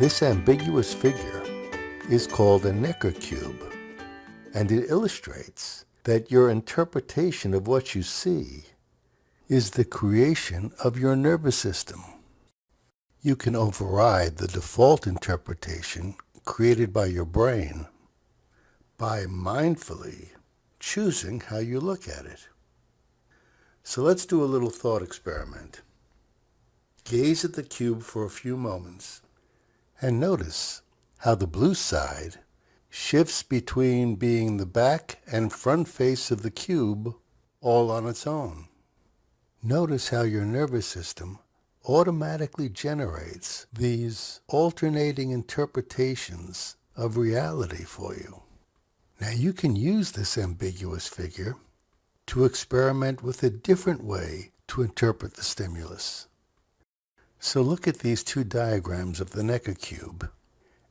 This ambiguous figure is called a Necker cube, and it illustrates that your interpretation of what you see is the creation of your nervous system. You can override the default interpretation created by your brain by mindfully choosing how you look at it. So let's do a little thought experiment. Gaze at the cube for a few moments and notice how the blue side shifts between being the back and front face of the cube all on its own. Notice how your nervous system automatically generates these alternating interpretations of reality for you. Now you can use this ambiguous figure to experiment with a different way to interpret the stimulus. So look at these two diagrams of the Necker cube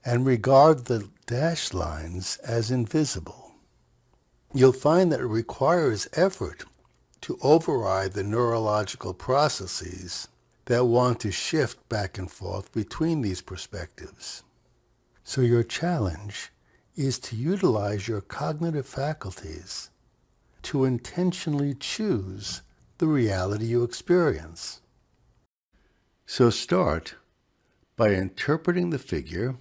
and regard the dashed lines as invisible. You'll find that it requires effort to override the neurological processes that want to shift back and forth between these perspectives. So your challenge is to utilize your cognitive faculties to intentionally choose the reality you experience. So start by interpreting the figure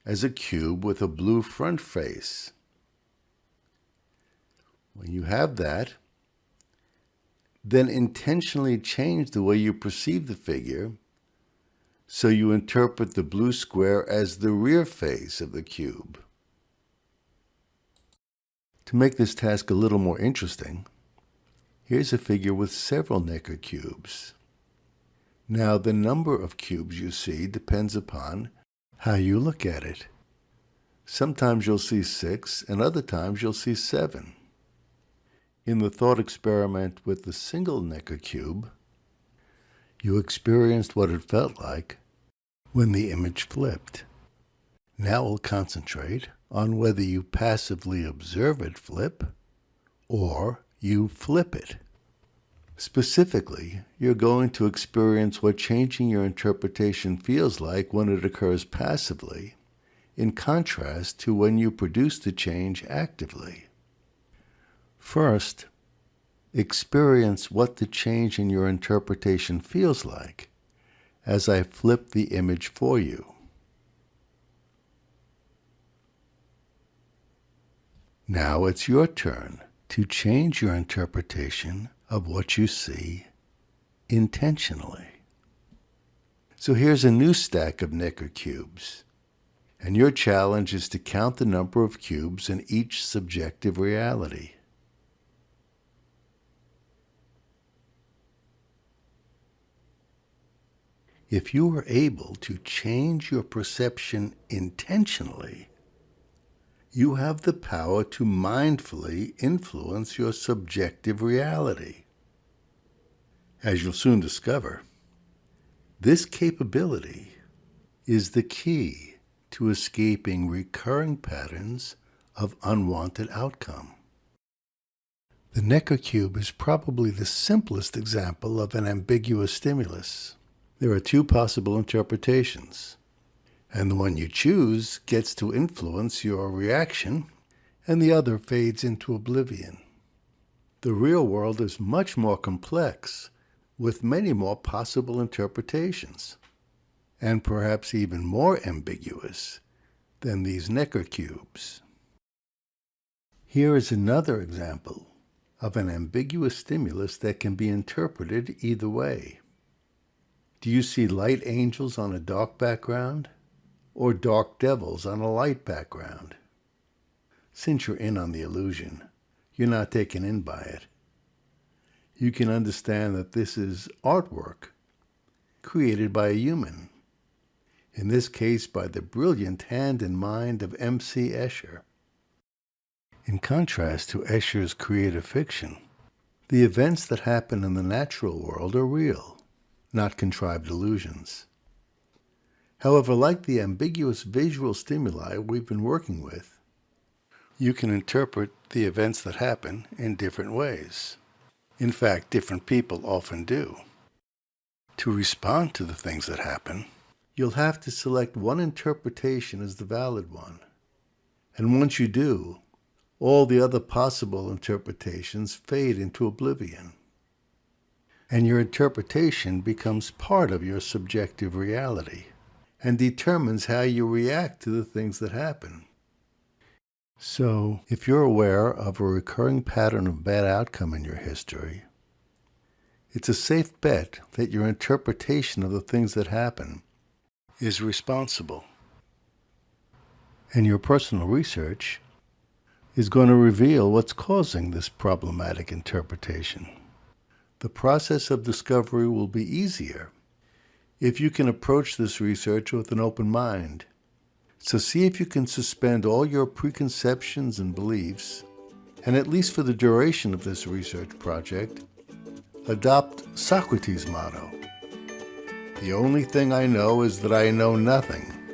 as a cube with a blue front face. When you have that, then intentionally change the way you perceive the figure so you interpret the blue square as the rear face of the cube. To make this task a little more interesting, here's a figure with several Necker cubes. Now, the number of cubes you see depends upon how you look at it. Sometimes you'll see 6, and other times you'll see 7. In the thought experiment with the single Necker cube, you experienced what it felt like when the image flipped. Now we'll concentrate on whether you passively observe it flip or you flip it. Specifically, you're going to experience what changing your interpretation feels like when it occurs passively, in contrast to when you produce the change actively. First, experience what the change in your interpretation feels like as I flip the image for you. Now it's your turn to change your interpretation of what you see intentionally. So here's a new stack of Necker cubes, and your challenge is to count the number of cubes in each subjective reality. If you are able to change your perception intentionally, you have the power to mindfully influence your subjective reality. As you'll soon discover, this capability is the key to escaping recurring patterns of unwanted outcome. The Necker cube is probably the simplest example of an ambiguous stimulus. There are two possible interpretations, and the one you choose gets to influence your reaction, and the other fades into oblivion. The real world is much more complex, with many more possible interpretations, and perhaps even more ambiguous than these Necker cubes. Here is another example of an ambiguous stimulus that can be interpreted either way. Do you see light angels on a dark background, or dark devils on a light background? Since you're in on the illusion, you're not taken in by it. You can understand that this is artwork created by a human, in this case by the brilliant hand and mind of M.C. Escher. In contrast to Escher's creative fiction, the events that happen in the natural world are real, not contrived illusions. However, like the ambiguous visual stimuli we've been working with, you can interpret the events that happen in different ways. In fact, different people often do. To respond to the things that happen, you'll have to select one interpretation as the valid one. And once you do, all the other possible interpretations fade into oblivion. And your interpretation becomes part of your subjective reality and determines how you react to the things that happen. So, if you're aware of a recurring pattern of bad outcome in your history, it's a safe bet that your interpretation of the things that happen is responsible. And your personal research is going to reveal what's causing this problematic interpretation. The process of discovery will be easier if you can approach this research with an open mind. So see if you can suspend all your preconceptions and beliefs, and at least for the duration of this research project, adopt Socrates' motto: "The only thing I know is that I know nothing."